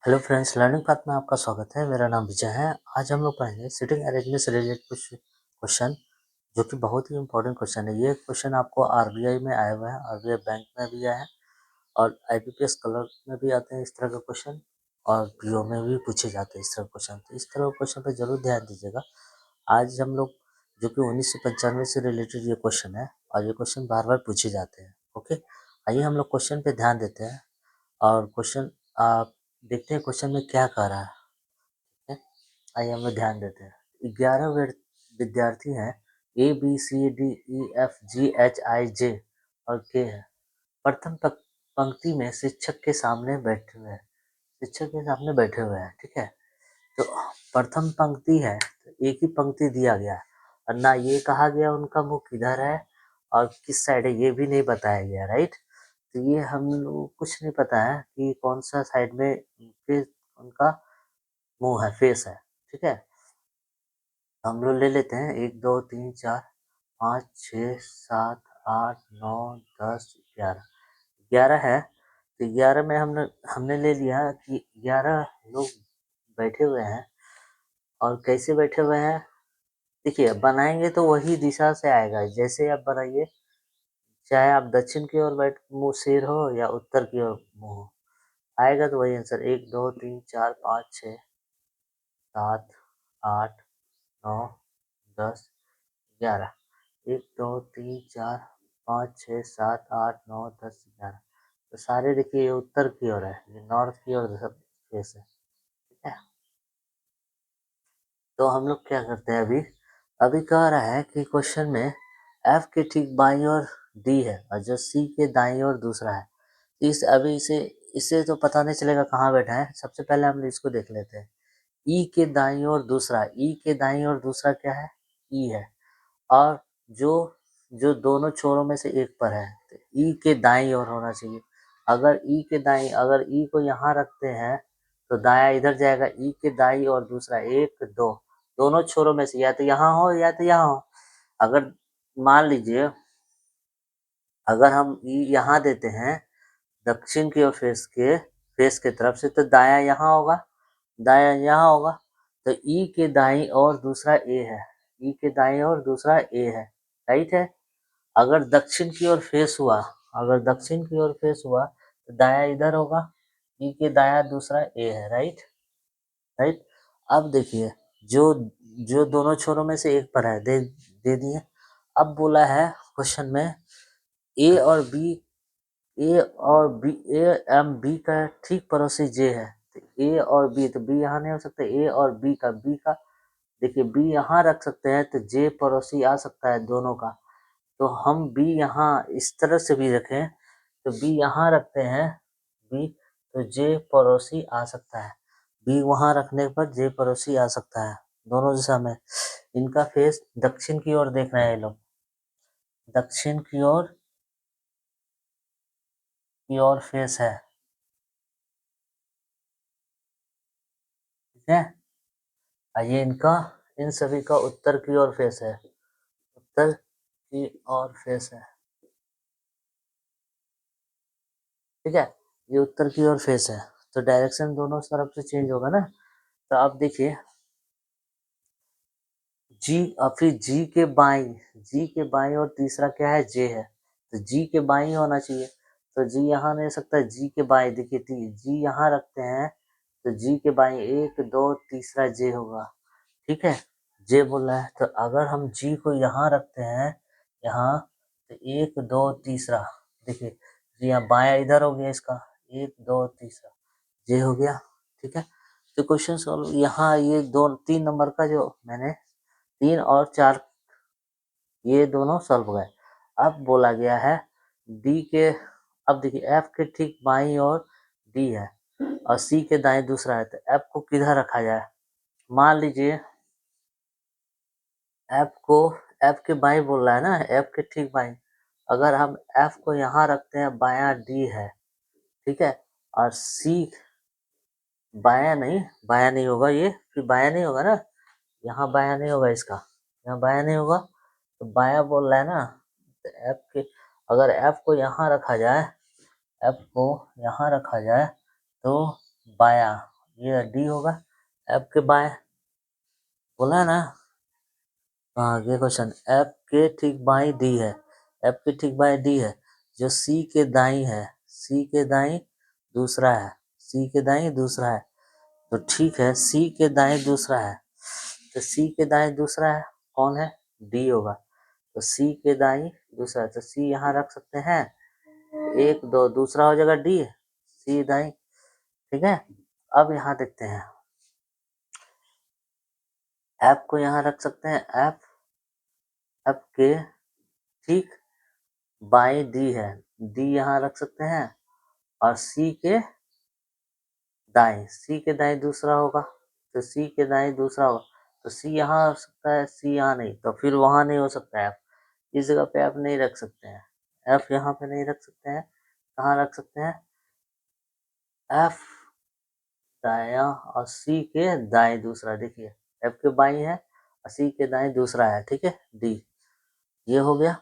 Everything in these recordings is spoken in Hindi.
हेलो फ्रेंड्स, लर्निंग पाथ में आपका स्वागत है। मेरा नाम विजय है। आज हम लोग पढ़ेंगे सिटिंग अरेंजमेंट से रिलेटेड कुछ क्वेश्चन, जो कि बहुत ही इंपॉर्टेंट क्वेश्चन है। ये क्वेश्चन आपको आरबीआई में आया हुआ है, आरबीआई बैंक में भी आया है और आईबीपीएस कलर में भी आते हैं इस तरह का क्वेश्चन, और पीओ में भी पूछे जाते हैं इस तरह क्वेश्चन। तो इस तरह के क्वेश्चन पर जरूर ध्यान दीजिएगा। आज हम लोग जो कि 1995 से रिलेटेड ये क्वेश्चन है, और ये क्वेश्चन बार बार पूछे जाते हैं। ओके, आइए हम लोग क्वेश्चन पे ध्यान देते हैं और क्वेश्चन आप देखते हैं क्वेश्चन में क्या कह रहा है। आइए हम लोग ध्यान देते हैं। 11 विद्यार्थी हैं, A B C D E F G H I J और के है। प्रथम पंक्ति में शिक्षक के सामने बैठे हुए हैं। शिक्षक के सामने बैठे हुए हैं, ठीक है। तो प्रथम पंक्ति है तो एक ही पंक्ति दिया गया है, और ना ये कहा गया उनका मुंह किधर है और किस साइड है, ये भी नहीं बताया गया, राइट। तो ये हम लोग कुछ नहीं पता है कि कौन सा साइड में उनका मुंह है, फेस है, ठीक है। हम लोग ले लेते हैं 1 2 3 4 5 6 7 8 9 10 11। 11 है तो 11 में हमने हमने ले लिया कि 11 लोग बैठे हुए हैं। और कैसे बैठे हुए हैं, देखिए बनाएंगे तो वही दिशा से आएगा। जैसे आप बनाइए, चाहे आप दक्षिण की ओर बैठ मुंह सिर हो या उत्तर की ओर मुंह हो, आएगा तो वही आंसर। 1 2 3 4 5 6 7 8 9 10 11। 1 2 3 4 5 6 7 8 9 10 11। तो सारे देखिए ये उत्तर की ओर है, ये नॉर्थ की ओर सब फेस है, ठीक है। तो हम लोग क्या करते हैं, अभी अभी कह रहा है कि क्वेश्चन में एफ के ठीक बाईं ओर डी है और जो सी के दाईं ओर दूसरा है। इस अभी इसे इसे तो पता नहीं चलेगा कहाँ बैठा है। सबसे पहले हम इसको देख लेते हैं। ई के दाईं ओर दूसरा, ई के दाईं ओर दूसरा क्या है, ई है। और जो जो दोनों छोरों में से एक पर है तो ई के दाईं ओर होना चाहिए। अगर ई के दाईं, अगर ई को यहाँ रखते हैं तो दाया इधर जाएगा। ई के दाईं और दूसरा 1 2, दोनों छोरों में से या तो यहाँ हो या तो यहाँ हो। अगर मान लीजिए अगर हम ई यहाँ देते हैं दक्षिण की ओर फेस के तरफ से, तो दाया यहाँ होगा, दाया यहाँ होगा। तो ई के दाईं और दूसरा ए है, ई के दाईं और दूसरा ए है, राइट है। अगर दक्षिण की ओर फेस हुआ, अगर दक्षिण की ओर फेस हुआ तो दाया इधर होगा, ई के दाया दूसरा ए है, राइट राइट। अब देखिए जो जो दोनों छोरों में से एक पर है, दे दिए। अब बोला है क्वेश्चन में ए और बी, ए और बी, ए एम बी का ठीक पड़ोसी जे है। तो ए और बी, तो बी यहाँ नहीं हो सकता। ए और बी का देखिए बी यहाँ रख सकते हैं तो जे पड़ोसी आ सकता है दोनों का। तो हम बी यहाँ इस तरह से भी रखें तो बी यहाँ रखते हैं, बी तो जे पड़ोसी आ सकता है। बी वहाँ रखने पर जे पड़ोसी आ सकता है, दोनों दिशा में। इनका फेस दक्षिण की ओर देख रहे हैं ये लोग, दक्षिण की ओर फेस है, ठीक है। ये इनका, इन सभी का उत्तर की ओर फेस है, उत्तर की ओर फेस है, ठीक है। ये उत्तर की ओर फेस है तो डायरेक्शन दोनों तरफ से चेंज होगा ना। तो आप देखिए जी, और फिर जी के बाईं और तीसरा क्या है, जे है। तो जी के बाईं होना चाहिए, तो जी यहाँ नहीं हो सकता। जी के बाईं देखिए, जी यहाँ रखते हैं तो जी के बाईं 1 2 तीसरा जे होगा, ठीक है। जे बोल रहा है तो अगर हम जी को यहाँ रखते हैं, यहाँ तो 1 2 तीसरा, देखिए जी यहाँ बाया इधर हो गया इसका, 1 2 तीसरा जे हो गया, ठीक है। तो क्वेश्चन सॉल्व यहाँ ये 3 नंबर का जो मैंने 3 और 4 ये दोनों सॉल्व हो गए। अब बोला गया है डी के, अब देखिए एफ के ठीक बाईं ओर डी है और सी के दाएं दूसरा है, तो एफ को किधर रखा जाए। मान लीजिए एफ के बाईं बोल रहा है ना, एफ के ठीक बाईं। अगर हम एफ को यहाँ रखते हैं, बायां डी है, ठीक है। और सी बायां नहीं होगा, ये फिर बायां नहीं होगा ना, यहाँ बायां नहीं होगा, इसका यहाँ बायां नहीं होगा। तो बायां बोल रहा है ना, तो एफ के, अगर एफ को यहाँ रखा जाए, एफ को यहाँ रखा जाए तो बायां ये डी होगा। एफ के बाएं बोला है ना। हाँ ये क्वेश्चन एफ के ठीक बाई डी है। एफ के ठीक बाई डी है। जो सी के दाई है, सी के दाई दूसरा है, सी के दाई दूसरा है। तो ठीक है, सी के दाई दूसरा है, तो सी के दाई दूसरा है कौन है? डी होगा। तो सी के दाई दूसरा है, तो सी यहाँ रख सकते हैं। एक दो दूसरा हो जाएगा डी, सी दाई। ठीक है, अब यहाँ देखते हैं एफ को यहाँ रख सकते हैं। एफ एफ के ठीक बाई डी है, डी यहाँ रख सकते हैं। और सी के दाएं, सी के दाएं दूसरा होगा, तो सी के दाएं दूसरा होगा। तो सी यहाँ हो सकता है, सी यहाँ नहीं, तो फिर वहां नहीं हो सकता है। एफ इस जगह पे एफ नहीं रख सकते हैं, एफ यहाँ पे नहीं रख सकते हैं। कहाँ रख सकते हैं? एफ दाया और सी के दाएं दूसरा। देखिए एफ के बाई है और सी के दाएं दूसरा है। ठीक है, डी ये हो गया।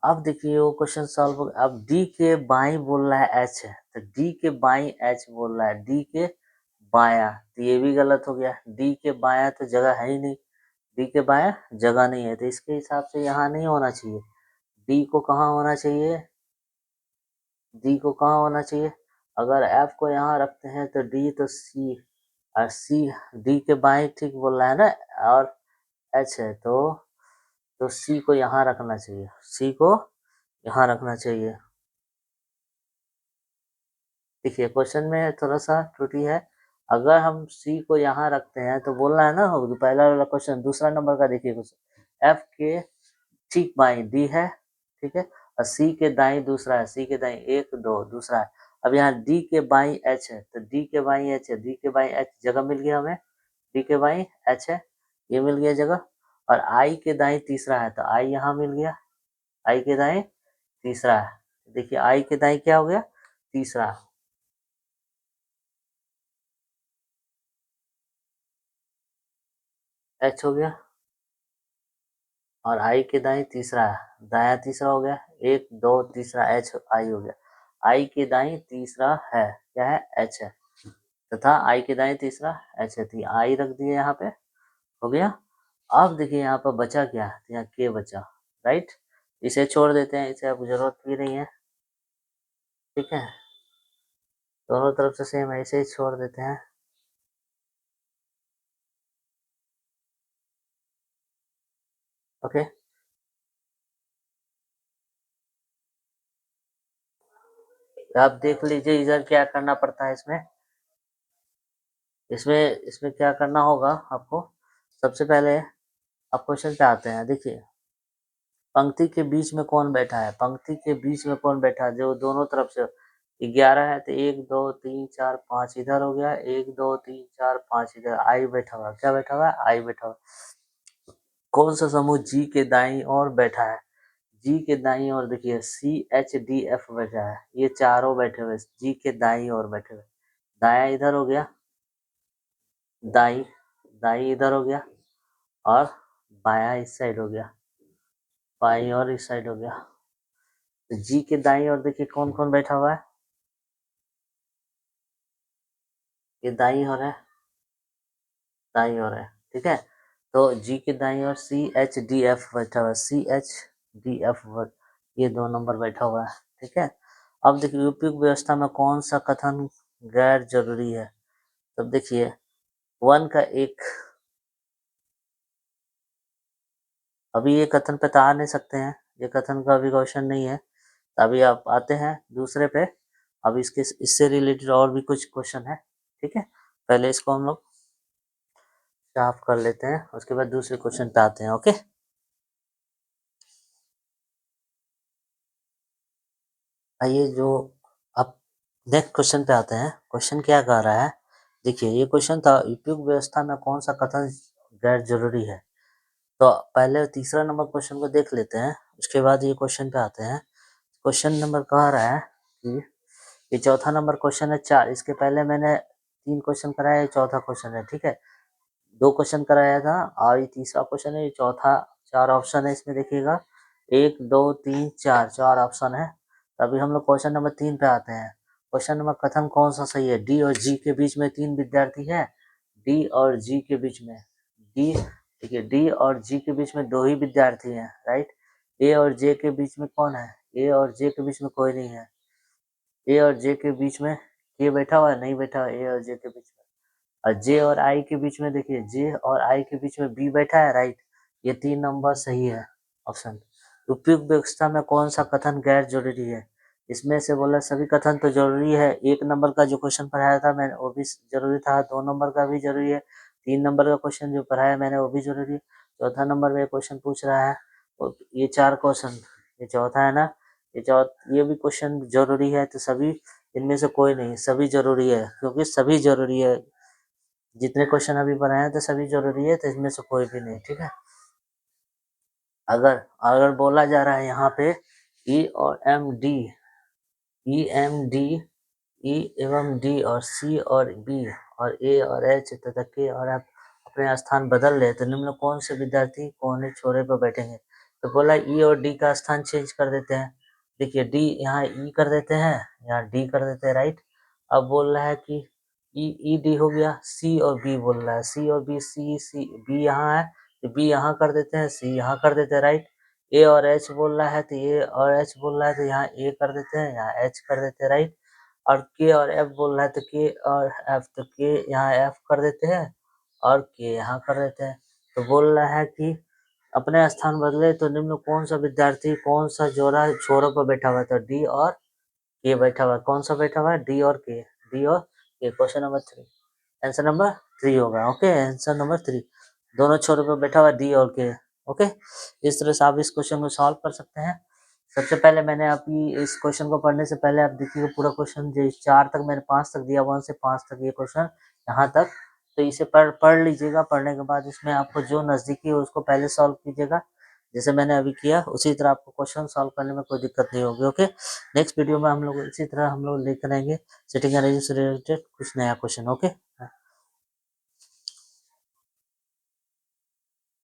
अब देखिए वो क्वेश्चन सॉल्व हो गया। अब डी के बाई बोल रहा है एच है, तो डी के बाई एच बोल रहा है, डी के बाया, तो ये भी गलत हो गया। डी के बाया तो जगह है ही नहीं, डी के बाया जगह नहीं है, तो इसके हिसाब से यहाँ नहीं होना चाहिए। डी को कहाँ होना चाहिए? डी को कहाँ होना चाहिए? अगर एफ को यहाँ रखते हैं तो डी, तो सी, और सी डी के बाएं ठीक बोल रहा है ना, और एच है, तो सी को यहाँ रखना चाहिए, सी को यहाँ रखना चाहिए। देखिए क्वेश्चन में थोड़ा सा त्रुटि है। अगर हम सी को यहाँ रखते हैं तो बोलना है ना, हो पहला वाला क्वेश्चन, दूसरा नंबर का देखिए क्वेश्चन, एफ के ठीक बाई डी है, ठीक है, और सी के दाई दूसरा है, सी के दाई एक दो दूसरा है। अब यहाँ डी के बाई एच है, तो डी के बाई एच है, डी के बाई एच जगह मिल गया हमें, डी के बाई एच है, ये मिल गया जगह। और आई के दाई तीसरा है, तो आई यहाँ मिल गया, आई के दाई तीसरा है। देखिए आई के दाई क्या हो गया? तीसरा, एच हो गया, और आई के दाई तीसरा है, दाया तीसरा हो गया, एक दो तीसरा एच आई हो गया। आई के दाई तीसरा है, क्या है? एच है, तथा आई के दाई तीसरा एच है, तो आई रख दिए यहाँ पे, हो गया। अब देखिए यहाँ पर बचा क्या? यहाँ के बचा, राइट, इसे छोड़ देते हैं, इसे अब जरूरत भी नहीं है। ठीक है, दोनों तरफ से सेम ऐसे ही छोड़ देते हैं। ओके, तो आप देख लीजिए इधर क्या करना पड़ता है। इसमें इसमें इसमें क्या करना होगा आपको? सबसे पहले आप क्वेश्चन पे आते हैं। देखिए पंक्ति के बीच में कौन बैठा है? पंक्ति के बीच में कौन बैठा है? जो दोनों तरफ से 11 है, तो 1 2 3 4 5 इधर हो गया, 1 2 3 4 5 इधर। आई बैठा हुआ, क्या बैठा हुआ है? आई बैठा हुआ। कौन सा समूह जी के दाईं ओर बैठा है? जी के दाईं ओर देखिए सी एच डी एफ बैठा है, ये चारों बैठे हुए जी के दाईं ओर बैठे हुए। दाया इधर हो गया, दाई दाई इधर हो गया, और बाया इस साइड हो गया, बाई और इस साइड हो गया। तो जी के दाईं ओर देखिए कौन कौन बैठा हुआ है? ये दाईं ओर है, दाईं ओर है। ठीक है, तो जी के दाईं ओर सी एच डी एफ बैठा हुआ है, सी एच डी एफ, ये 2 नंबर बैठा हुआ है। ठीक है, अब देखिए उपयुक्त व्यवस्था में कौन सा कथन गैर जरूरी है? तब देखिए वन का एक, अभी ये कथन पे तो आ नहीं सकते हैं, ये कथन का अभी क्वेश्चन नहीं है। अभी आप आते हैं दूसरे पे। अब इसके इससे रिलेटेड और भी कुछ क्वेश्चन है। ठीक है, पहले इसको हम लोग साफ कर लेते हैं, उसके बाद दूसरे क्वेश्चन पे आते हैं। ओके, आइए जो अब नेक्स्ट क्वेश्चन पे आते हैं। क्वेश्चन क्या कह रहा है? देखिए ये क्वेश्चन था उपयुक्त व्यवस्था में कौन सा कथन गैर जरूरी है। तो पहले तीसरा नंबर क्वेश्चन को देख लेते हैं, उसके बाद ये क्वेश्चन पे आते हैं। क्वेश्चन नंबर कह रहा है कि ये चौथा नंबर क्वेश्चन है 4, इसके पहले मैंने 3 क्वेश्चन कराया, ये चौथा क्वेश्चन है। ठीक है, 2 क्वेश्चन कराया था और ये तीसरा क्वेश्चन है, ये चौथा। 4 ऑप्शन है इसमें, देखिएगा 1 2 3 4, 4 ऑप्शन है। तो अभी हम लोग क्वेश्चन नंबर 3 पे आते हैं। क्वेश्चन नंबर कथन कौन सा सही है? डी और जी के बीच में 3 विद्यार्थी है। डी और जी के बीच में देखिए डी और जी के बीच में 2 ही विद्यार्थी हैं, राइट। ए और जे के बीच में कौन है? ए और जे के बीच में कोई नहीं है। ए और जे के बीच में के बैठा हुआ है? नहीं बैठा हुआ ए और जे के बीच में। और जे और आई के बीच में देखिए जे और आई के बीच में बी बैठा है, राइट। ये 3 नंबर सही है ऑप्शन। उपयुक्त व्यवस्था में कौन सा कथन गैर जरूरी है? इसमें से बोला सभी कथन तो जरूरी है। 1 नंबर का जो क्वेश्चन पढ़ाया था मैंने वो भी जरूरी था, 2 नंबर का भी जरूरी है, 3 नंबर का क्वेश्चन जो पढ़ाया मैंने वो भी जरूरी है, चौथा नंबर में क्वेश्चन पूछ रहा है ये 4 क्वेश्चन, ये चौथा है ना, ये भी क्वेश्चन जरूरी है। तो सभी इनमें से कोई नहीं, सभी जरूरी है, क्योंकि सभी जरूरी है। जितने क्वेश्चन अभी बनाए हैं तो सभी जरूरी है, तो इसमें से कोई भी नहीं, ठीक है। अगर अगर बोला जा रहा है यहाँ पे ई और M D, E M D, E एवं डी और सी और बी और ए और एच तथा के और एफ अपने स्थान बदल ले तो निम्न कौन से विद्यार्थी कोने छोरे पर बैठेंगे? तो बोला ई और डी का स्थान चेंज कर देते हैं। देखिए डी यहाँ ई कर देते हैं, यहाँ डी कर देते हैं, राइट। अब बोल रहा है कि ई ई डी हो गया, सी और बी बोल रहा है, सी और बी, सी बी यहाँ है तो बी यहाँ कर देते हैं, सी यहाँ कर देते हैं, राइट। ए और एच बोल रहा है तो ए और एच बोल रहा है तो यहाँ ए कर देते हैं, यहाँ एच कर देते हैं, राइट। और के और एफ बोल रहा है तो के और एफ, तो के यहाँ एफ कर देते हैं और के यहाँ कर देते हैं। तो बोल रहा है कि अपने स्थान बदले तो निम्न कौन सा विद्यार्थी कौन सा जोड़ा छोरों पर बैठा हुआ है? तो डी और के बैठा हुआ है। कौन सा बैठा हुआ है? डी और के, डी और के। क्वेश्चन नंबर 3, आंसर नंबर 3 होगा। ओके, आंसर नंबर 3 दोनों छोरों पर बैठा हुआ डी और के। ओके, इस तरह से आप इस क्वेश्चन को सॉल्व कर सकते हैं। सबसे पहले मैंने अभी इस क्वेश्चन को पढ़ने से पहले आप देखिए पूरा क्वेश्चन जो 4 तक मैंने 5 तक दिया, 1 से 5 तक ये क्वेश्चन यहाँ तक, तो इसे पढ़ लीजिएगा। पढ़ने के बाद इसमें आपको जो नजदीकी है उसको पहले सॉल्व कीजिएगा, जैसे मैंने अभी किया उसी तरह आपको क्वेश्चन सॉल्व करने में कोई दिक्कत नहीं होगी। ओके, नेक्स्ट वीडियो में हम लोग इसी तरह हम लोग लेकर आएंगे सिटिंग अरेंजमेंट से रिलेटेड कुछ नया क्वेश्चन। ओके।